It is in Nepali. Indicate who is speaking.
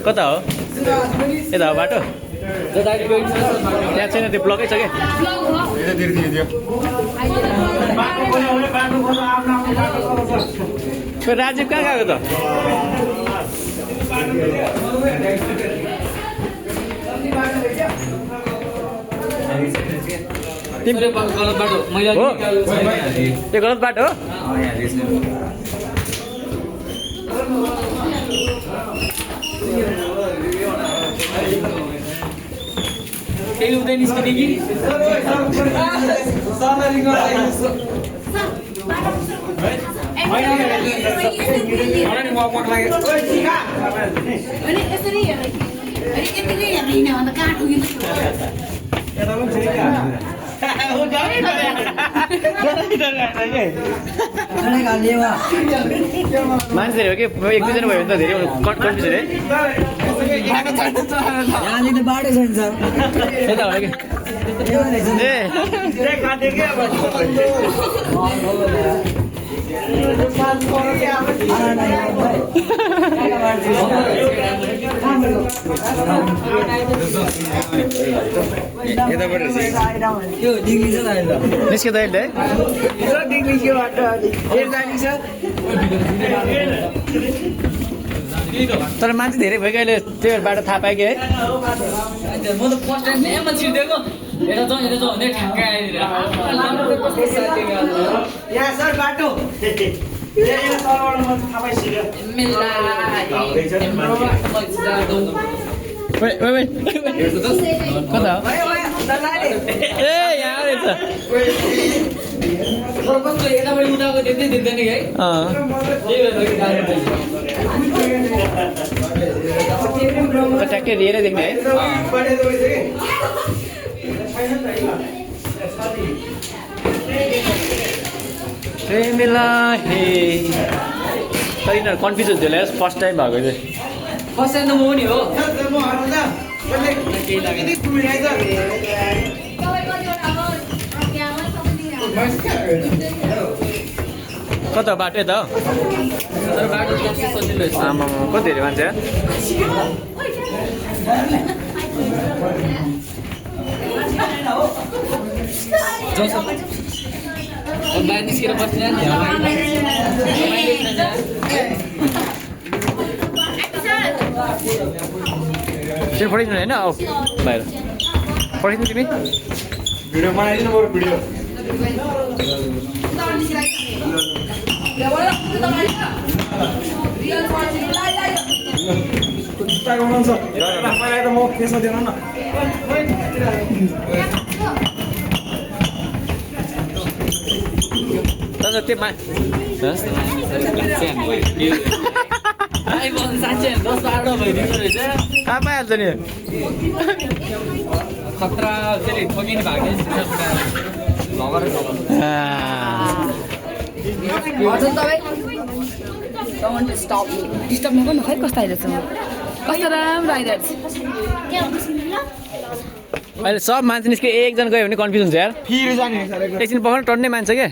Speaker 1: कता हो यता हो बाटो त्यहाँ छैन त्यो ब्लकै छ क्या राजीव कहाँ गएको त
Speaker 2: गलत बाटो मैले
Speaker 1: हो त्यो गलत बाटो हो
Speaker 2: केही हुँदैन निस्किने कि
Speaker 1: मान्छेहरू हो कि एक दुईजना भयो भने त धेरै कन्फ्युजन है
Speaker 3: बाटो छैन सर
Speaker 1: यता हो कि निस्क्यो त अहिले तर मान्छे धेरै भयो कि अहिले त्यो बाटो थाहा पायो कि है
Speaker 2: म त फर्स्ट टाइम यहाँमा छिर्दिएको हेर भन्ने ठ्याक्कै आइदिएर
Speaker 3: यहाँ सर बाटो
Speaker 1: कता हो ए यहाँ रहेछ
Speaker 2: यताबाट उठाएको देख्दै देख्दैन कि है
Speaker 1: ट्याक्कै धेरै देख्ने है तर यिनीहरू कन्फ्युज हुन्छ होला फर्स्ट टाइम भएको चाहिँ
Speaker 2: फर्स्ट टाइम त म नि हो
Speaker 1: कता बाटो यता हो
Speaker 2: बाटो सजिलो
Speaker 1: आमा कति धेरै मान्छे
Speaker 2: बाहिर निस्केर बस्ने
Speaker 1: त्यो पठाइदिनु होइन औ बाहिर पठाइदिनु तिमी
Speaker 4: भिडियो बनाइदिनु बरु भिडियो म त्यसमा दिनु न
Speaker 1: त्यो कहाँ पाइहाल्छ नि
Speaker 2: खतरा त्यसले ठगिने भएको
Speaker 5: डिस्टर्ब नगर्नु खै कस्तो आइरहेछ कस्तो राम्रो आइरहेछ
Speaker 1: अहिले सब मान्छे निस्क्यो एकजना गयो भने कन्फ्युज हुन्छ यार
Speaker 4: फेरि जाने
Speaker 1: एकछिन पखाउनु टन्नै मान्छ क्या